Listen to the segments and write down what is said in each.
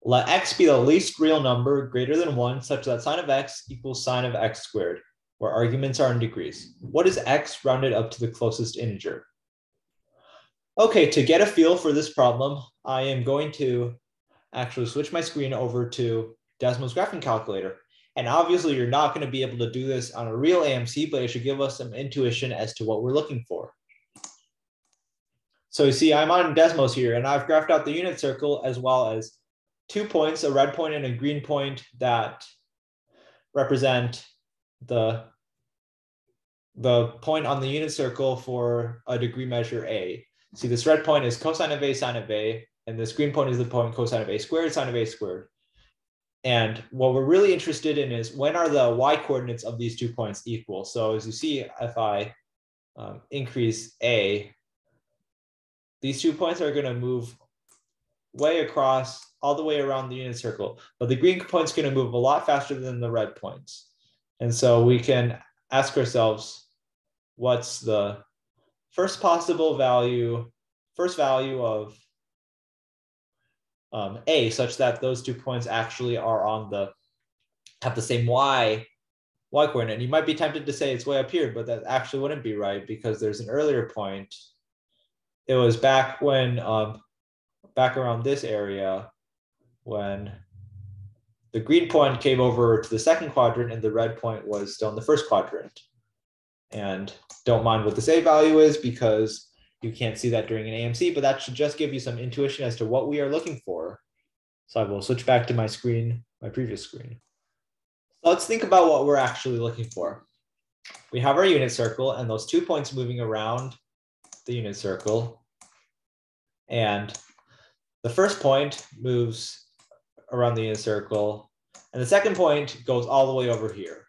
Let x be the least real number greater than 1 such that sine of x equals sine of x squared, where arguments are in degrees. What is x rounded up to the closest integer? Okay, to get a feel for this problem, I am going to actually switch my screen over to Desmos graphing calculator. And obviously you're not going to be able to do this on a real AMC, but it should give us some intuition as to what we're looking for. So you see, I'm on Desmos here, and I've graphed out the unit circle as well as 2 points, a red point and a green point that represent the point on the unit circle for a degree measure A. See, this red point is cosine of A, sine of A, and this green point is the point cosine of A squared, sine of A squared. And what we're really interested in is when are the y coordinates of these 2 points equal? So as you see, if I increase A, these 2 points are going to move way across all the way around the unit circle, but the green point's going to move a lot faster than the red points. And so we can ask ourselves, what's the first value of A, such that those 2 points actually are have the same y coordinate. And you might be tempted to say it's way up here, but that actually wouldn't be right, because there's an earlier point. It was back when back around this area when the green point came over to the second quadrant and the red point was still in the first quadrant. And don't mind what this A value is, because you can't see that during an AMC, but that should just give you some intuition as to what we are looking for. So I will switch back to my screen, my previous screen. So let's think about what we're actually looking for. We have our unit circle and those 2 points moving around the unit circle. And the first point moves around the unit circle, and the second point goes all the way over here.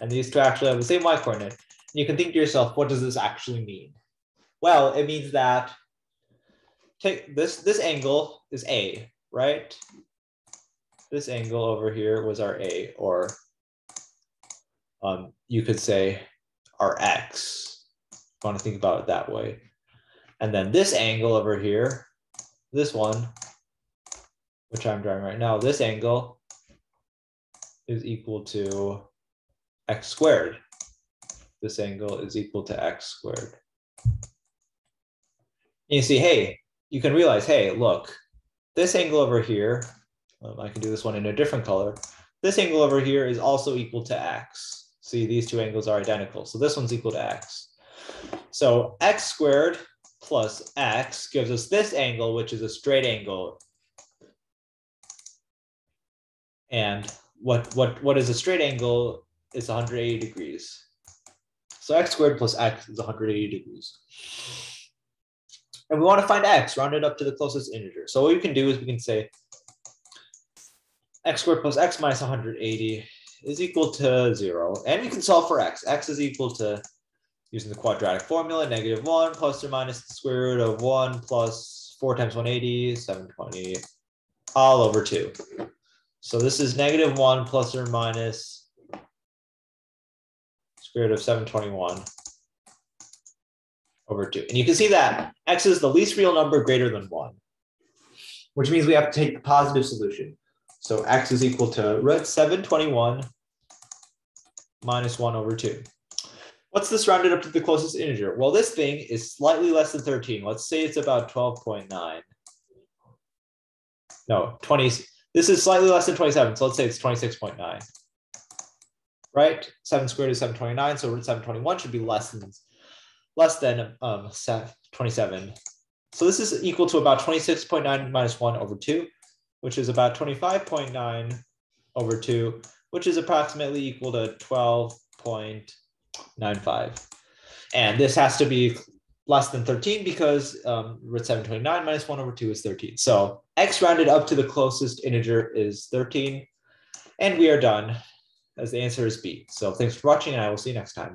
And these two actually have the same y coordinate. And you can think to yourself, what does this actually mean? Well, it means that take this angle is A, right? This angle over here was our A, or you could say our X, if you want to think about it that way. And then this angle over here, this one, which I'm drawing right now, this angle is equal to x squared. This angle is equal to x squared. And you see, hey, you can realize, hey, look, this angle over here, I can do this one in a different color. This angle over here is also equal to x. See, these two angles are identical. So this one's equal to x. So x squared plus x gives us this angle, which is a straight angle. And what is a straight angle is 180 degrees. So x squared plus x is 180 degrees. And we want to find x rounded up to the closest integer. So what we can do is we can say x squared plus x minus 180 is equal to 0. And we can solve for x. X is equal to, using the quadratic formula, -1 plus or minus the square root of 1 plus 4 times 180, 720, all over 2. So this is -1 plus or minus square root of 721 over 2. And you can see that x is the least real number greater than 1, which means we have to take the positive solution. So x is equal to root 721 minus 1 over 2. What's this rounded up to the closest integer? Well, this thing is slightly less than 13. Let's say it's about 12.9. No, 20. This is slightly less than 27. So let's say it's 26.9. Right? 7 squared is 729. So root 721 should be less than 27. So this is equal to about 26.9 minus 1 over 2, which is about 25.9 over 2, which is approximately equal to 12.95. And this has to be less than 13 because root 729 minus 1 over 2 is 13. So x rounded up to the closest integer is 13. And we are done, as the answer is B. So thanks for watching, and I will see you next time.